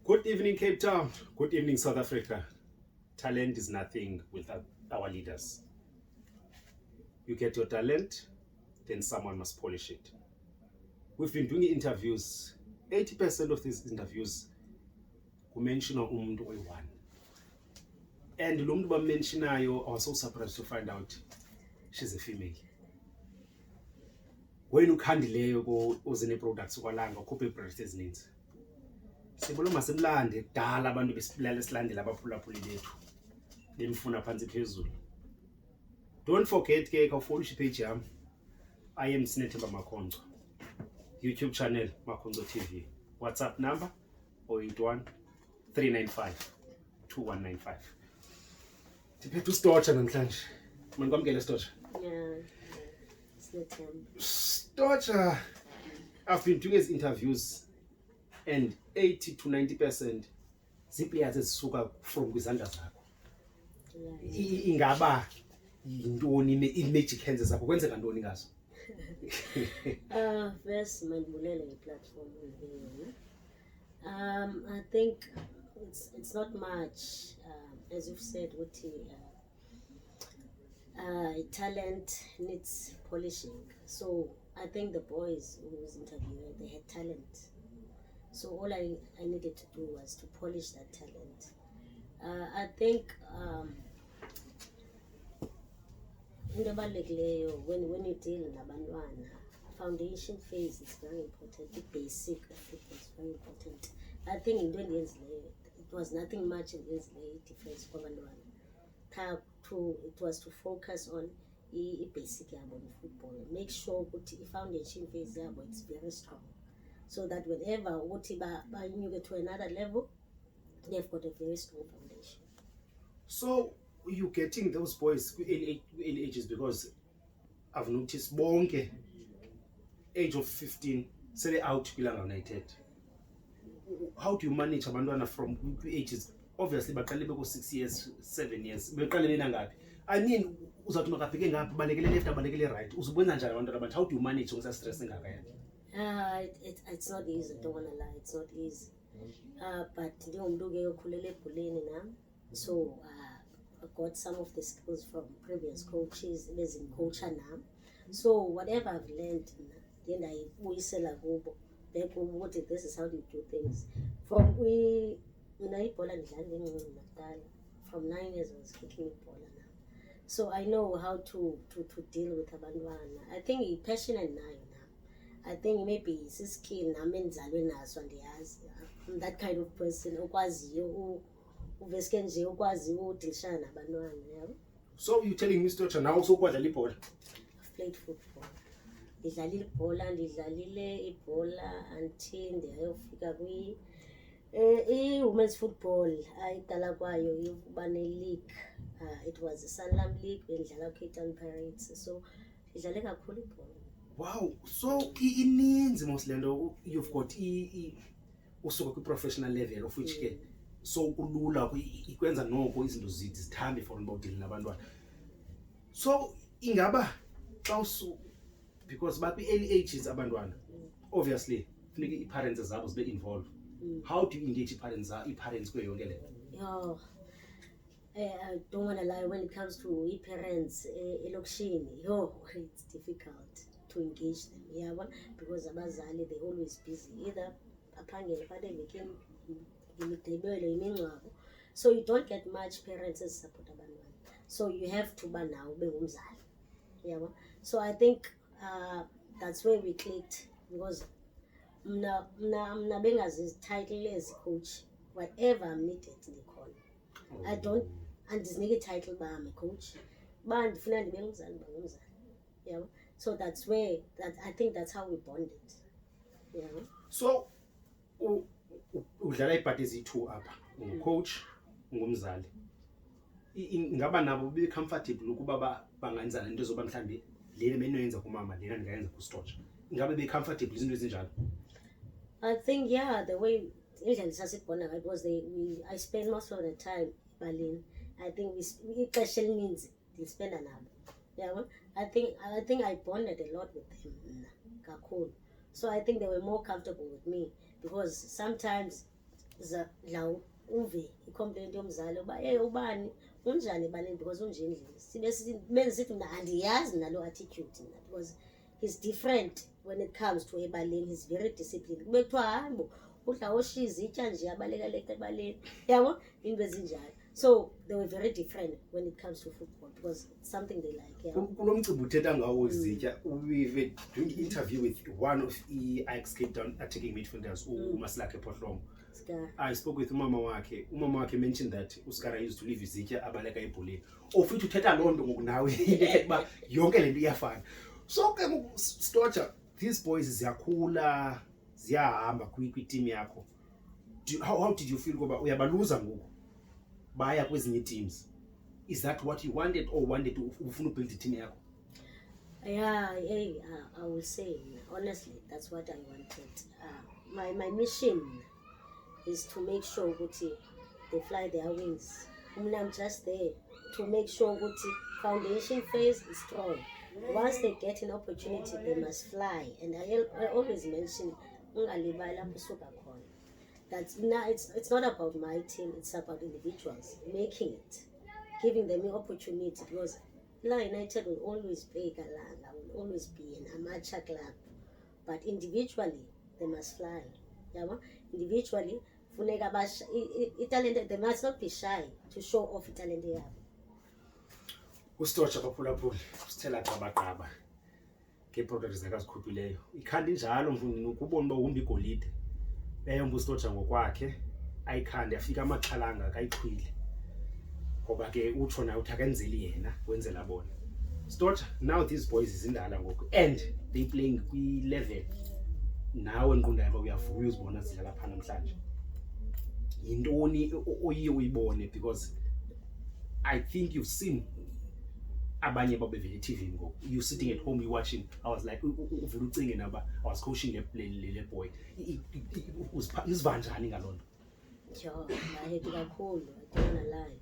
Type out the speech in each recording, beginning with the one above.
Good evening, Cape Town. Good evening, South Africa. Talent is nothing without our leaders. You get your talent, then someone must polish it. We've been doing interviews. 80% of these interviews mention umuntu oyi-one. And lo muntu bamentionayo, I was so surprised to find out she's a female. When ukhandileyo uze ne-products kwalanga ukhuphe i-products ezininzi. Sibona masemlande kudala abantu besibulala silandela abaphulaphuli bethu bemfuna phansi phezulu. Don't forget ke follow page yami. I am Sinethemba Makonco. YouTube channel Makonco TV. WhatsApp number 081 395 2195. Tiphethe uStoja namhlanje. Manikwamkele Stoja. Yeah. Sinethemba. Stoja, I've been doing these interviews and 80 to 90% ziplayers ezisuka from kwizandla zakho. Ingaba yintoni i-magic hands zakho kwenzeka ntoni ngazo? First mandibulele i-platform leyo. I think it's not much, as you've said, what talent needs polishing. So I think the boys who was interviewed, they had talent. So all I needed to do was to polish that talent. I think when you deal nabantwana, foundation phase is very important. The basic of it is very important. I think in 20 years later, it was nothing much in years later difference for abantwana. It was to focus on the basic yabo in football. Make sure that the foundation phase yabo is very strong, so that whenever you get to another level, they've got a very strong foundation. So you getting those boys in ages, because I've noticed bonke age of 15 say out Bilanga United. How do you manage abantwana from ages? Obviously baqale beko 6 years 7 years beqale bena ngapi? I mean uzathi makafike ngaphi balekele left abalekele right, uzibona njani abantwana abantu? How do you manage ngisa stress ngaka yana? It's not easy, don't wanna lie, it's not easy. But njengomuntu ke okhulele ebholeni nami, so I got some of the skills from previous coaches bezingicoacha nami. So whatever I've learned, then I uyisela kubo back ukuthi this is how you do things. From ibhola ndidlala ngincinci nakudala. From 9 years I was kicking ibhola now. So I know how to deal with abantwana. I think i-passionate nayo now. I think maybe it's a skill nami enzalwe naso andiyazi. I'm that kind of person okwaziyo uveske nje ukwaziyo udilishana nabantwana, yabo. So you telling me Stoja now also kwadlala ibhola? I've played football. Ndidlalile ibhola, ndidlalile ibhola until ndiyayofika women's football. Ayiqala kwayo yokuba ne-league. It was a Sanlam League bendidlala Cape Town Pirates. So ndidlale kakhulu ibhola. Wow, so ininzi moslendo you've got usuka kwi-professional level of which ke so kulula ikwenza noko izinto zithambe for ubudili nabantwana. So ingaba xa because bakwi-early ages abantwana obviously funeka i-parents zabo zibe involved. How do you engage i-parents kuyo yonke le? Yo, I don't want to lie, when it comes to parents elokishini, it's difficult to engage them, yeah, because abazali they're always busy, either aphangele badevekeni imidebelo imingcwabo, so you don't get much parents as support abantwana. So you have to ba nawe bengumzali, yeah. So I think that's where we clicked, because mna bengazi title as coach, whatever I'm needed ndikhona. I don't andizinike title ba I'm a coach, ba ndifuna ndibe ngumzali bangumzali, yeah. So that's where I think that's how we bonded, yeah. So udlala iipati ezi-2 apha, coach ngumzali. Ingaba nabo be comfortable ukuba bangenzana into zoba mhlambi lena benoyenza kumama lena ndingayenza kuStoja? Ingabe be comfortable izinto ezinjalo? I think, yeah, the way indlela sasibona ngayo was I spend most of the time ebaleni. I think we ixesha elininzi ndispenda nabo, yeah. I think I bonded a lot with them kakhulu. So I think they were more comfortable with me, because sometimes la uve i-complaint yomzali uba hey ubani unjani ebaleni because unjeni benze sithi mna andiyazi nalo attitude mna because he's different when it comes to ebaleni. He's very disciplined. Kube kuthiwa hayi bo udla oshiya izitya nje abaleka ebaleni yabo into ezinjalo. So they were very different when it comes to football because it's something they like. Kulo mcimbi uthetha ngawo izitya, we've doing an interview with one of i-Ajax Cape Town attacking midfielders, uMasilakhe Phohlongo. I spoke with umama wakhe. Umama wakhe mentioned that uSkara used to leave izitya abaleka ebholeni. Futhi uthetha loo nto ngoku nawe uba yonke le nto iyafana. So ke Stoja, these boys ziyakhula ziyahamba kwi-team yakho. How did you feel ngoba uyabaluza ngoku baya kwezinye teams? Is that what you wanted or wanted ufuna ubuild team yakho? Yeah, I will say honestly that's what I wanted. My mission is to make sure ukuthi they fly their wings. I'm just there to make sure ukuthi foundation phase is strong. Once they get an opportunity, they must fly. And I always mention that's now it's not about my team, it's about individuals making it, giving them an opportunity, because La United will always be Galanga, will always be an amateur club. But individually they must fly. Yeah, individually they must not be shy to show off talent they have. Stoja baphulaphula usithela qabaqaba ngeeproducts zakazikhuphileyo. Ikhanda injalo mfundini ukubona uba uhamba igolide beyomba uStoja ngokwakhe ayikhande afika amaxhalanga akayichwile ngoba ke utsho naye uthi akenzeli yena wenzela bona. Stoja, now these boys izindala ngoku and they playing kwi-level nawe nqondo yakho uyavuka uyozibona zidlala pha namhlanje. Yintoni oyiye uyibone? Because I think you've seen abanye babevele TV ngoku. You sitting at home, you watching. I was like uvela ucinge naba I was coaching le boy. Uziva njani ngaloo nto? Yo, I happy kakhulu, I don't wanna lie.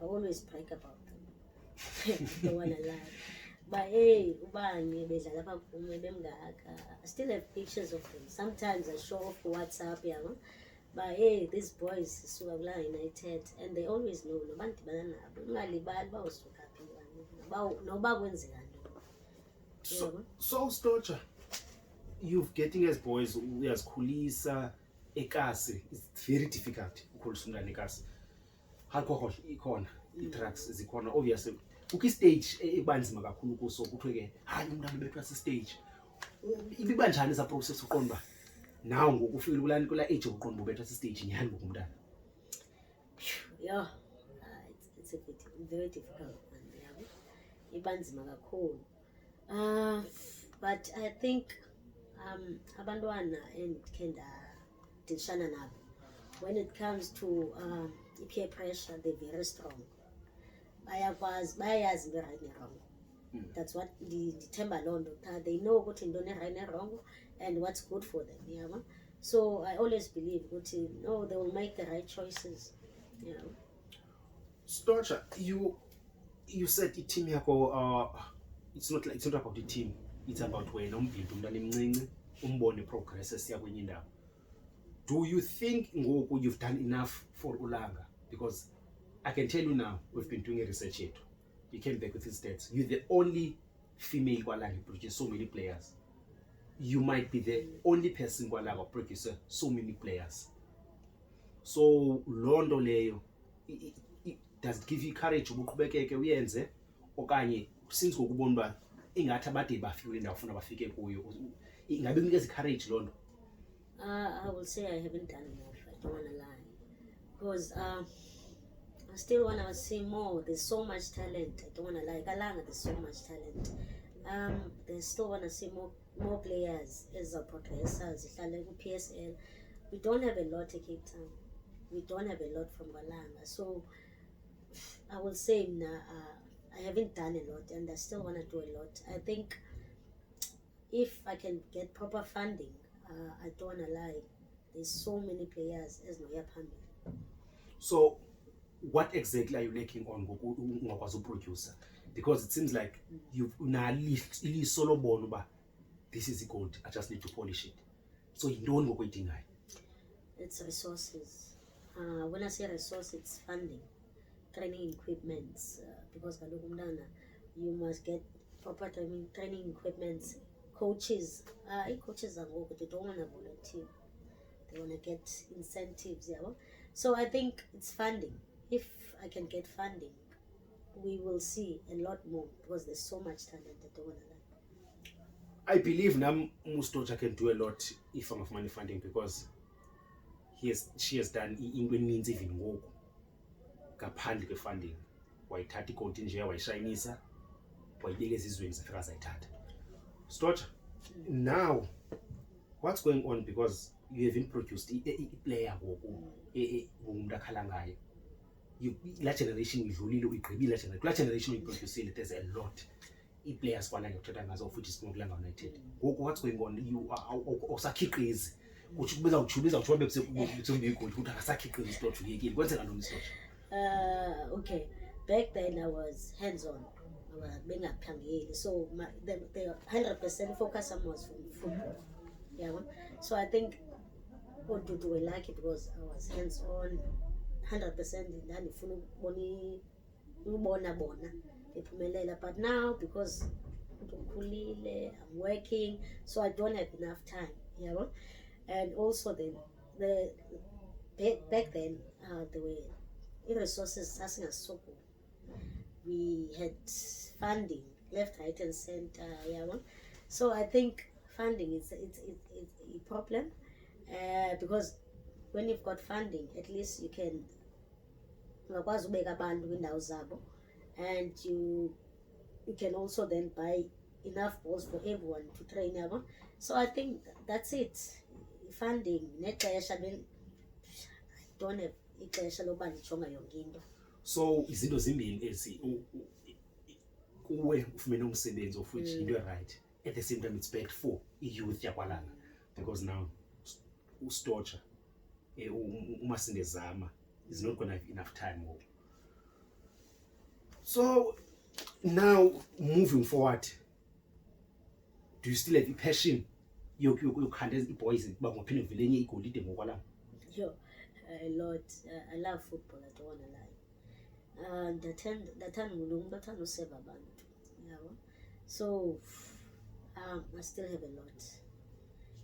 I always brag about them. I don't wanna lie. But hey, ubani bedlala apha kume bemngaka. I still have pictures of them. Sometimes I show off WhatsApp, yeah. But hey, these boys suka kula United and they always know nobantu dibana nabo. Ungalibali bawusuka phi noba kwenzeka ntoni. So Stoja, you've getting as boys uyazikhulisa ekasi. It's very difficult ukukhulisa umntana ekasi. Alcohol ikhona, i-drugs zikhona, obviously. Stage ebanzima kakhulu kuso kuthiwe ke hayi umntana ubethwa si-stage. Ibiba njani esa process uqonda now ngoku ufike kula age uqonda ubethwa si-stage nyani ngoku umntana? Yeah, it's a bit very difficult one, yeah. Ibanzima kakhulu. But I think abantwana endikhe ndadilishana nabo, when it comes to peer pressure, they're very strong. Bayayazi into right wrong. That's what ndithemba loo nto. They know ukuthi ntoni right and wrong and what's good for them. Yeah. So I always believe ukuthi no, they will make the right choices. Yeah. Stoja, you said team yakho it's not about the team, it's about wena umbhidi umntana emncinci umbone progress esiya kwenye indawo. Do you think ngoku you've done enough for Ulanga? Because I can tell you now, we've been doing a research here. You came back with his stats. You're the only female Kwalanga who produces so many players. You might be the only person Kwalanga who produces so many players. So, Londo leyo, does it give you courage ubuqhubekeke uyenze okanye since ngokubona ba ingathi abade bafike indawo ufuna bafike kuyo ingabe kunikeza courage londo? I will say I haven't done enough. I don't want to lie. Because I still want to see more. There's so much talent. I don't want to lie. Kalanga, there's so much talent. They still want to see more players as a progressors. PSL. We don't have a lot at Cape Town. We don't have a lot from Kalanga. So I will say I haven't done a lot and I still want to do a lot. I think if I can get proper funding, I don't want to lie, there's so many players as Noyapambi. So what exactly are you lacking on as a producer? Because it seems like you've solo born, this is the gold, I just need to polish it. So you don't go waiting. it's resources. When I say resource, it's funding, training equipments, because kaloku umntana, you must get proper training equipments, coaches. Coaches are good, they don't want to volunteer, they want to get incentives. Yeah. So I think it's funding. If I can get funding, we will see a lot more, because there's so much talent that don't want to learn. I believe now Stoja can do a lot if I'm of money funding, because she has done into eninzi even ngoku ngaphandle kwe-funding. Wayithatha ikoti nje wayishayinisa, wayibeka ezizweni zafika zayithatha. Stoja, now what's going on, because you have introduced i-player ngoku umuntu akhala ngayo. La generation idlulile, uyigqibile la generation uyiproducile. There's a lot i-players kwalanga kuthetha ngazo futhi sinokulanga United. Ngoku what's going on? You awusakhiqizi, kuthi kubiza utsho bekusembiyigoli ukuthi akasakhiqizi Stoja, uyekile. Kwenzeka ntoni Stoja? Okay, back then I was hands-on, bengaphangeli, so the 100% focus was from football. Yeah, so I think Odudu were lucky because I was hands-on 100%. Ndandifuna ubona ephumelela, but now because ukhulile, I'm working, so I don't have enough time. Yeah, and also then back then there were resources sasingasoku. We had funding left, right, and center. Yeah, so I think funding is a problem, because when you've got funding, at least you can ungakwazi ubeka abantu kwindawo zabo, and you can also then buy enough balls for everyone to train. Yeah, so I think that's it. Funding nexesha, I don't have ixesha loba ndijonga yonke into. So izinto zimbini ezi kuwe ufumene umsebenzi of which into right, at the same time it's bad for i-youth yakwalanga, because now uStoja uMasindezama is not going to have enough time more. So now moving forward, do you still have a passion yokukhanda i-boys bangophinde vele enye igolide ngokwalanga? Yo, a lot. I love football, I don't want to lie. Ndathanda umuntu othanda useva abantu. Yeah, so I still have a lot,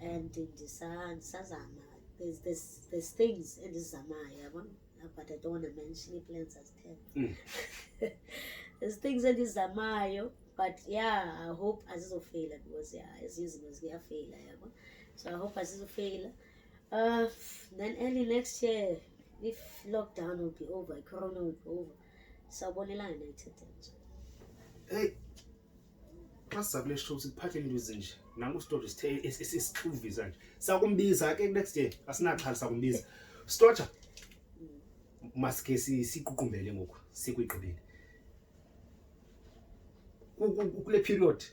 and ndisazama. There's things endizamayo, but I don't want to mention it. Plans as 10. There's things endizamayo, but yeah, I hope azizofeyila, because yeah, izinto ziyafeyila, yabo. So I hope azizofeyila. Then early next year, if lockdown will be over, corona will be over, sawubonela United. Hey, xa sizakule show siphathele into ezinje, nangu Stoja isixhuvisa nje. Sakumbiza ke next year, asinaxhala sakumbiza. Stoja, maske siququmbele ngoku sikuyigqibile. Kule period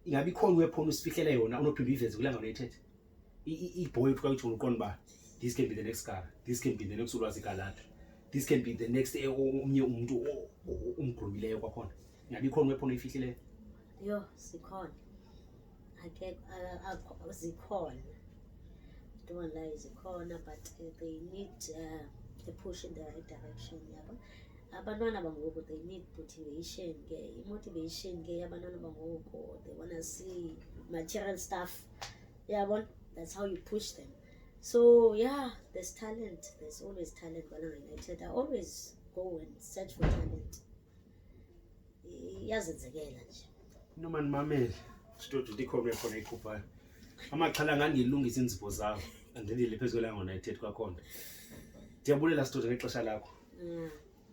ingabe ikhona weapon usifihlela yona unophinda uyiveze kulanga United. I-boy xa uthi uqonda ba this can be the next car, this can be the next Ulwazi Galata, this can be the next omnye umuntu umgrumileyo kwakhona. Ingabe ikhona weapon oyifihlileyo? Yo, zikhona. Zikhona. Don't want to lie, zikhona, but they need a push in the right direction. Yabo. Abantwana bangoku, they need motivation. Motivation ke abantwana bangoku, they want to see material stuff. Yeah, that's how you push them. So yeah, there's talent. There's always talent. United, I always go and search for talent. Yazenzekela nje. Noma nimamele Stoja uthi ikhona khona ikhuphayo. Amaxhala ngangilungisa inzipho zawo andendile phezulu la United kwakhona. Ndiyabulela Stoja ngexesha lakho.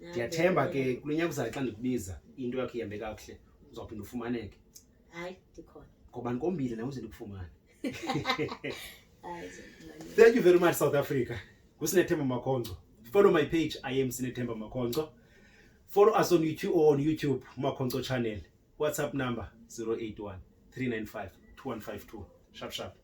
Ndiyathemba ke kulinyaka uzayo xa ndikubiza into yakho ihambe kakuhle uzawuphinda ufumaneke. Hayi, ndikhona. Ngoba nkombile nawe uze ndikufumane. Thank you very much, South Africa. Sinethemba Makonco. Follow my page, I am Sinethemba Makonco. Follow us on YouTube, Makonco channel. WhatsApp number 081 395 2152. Sharp.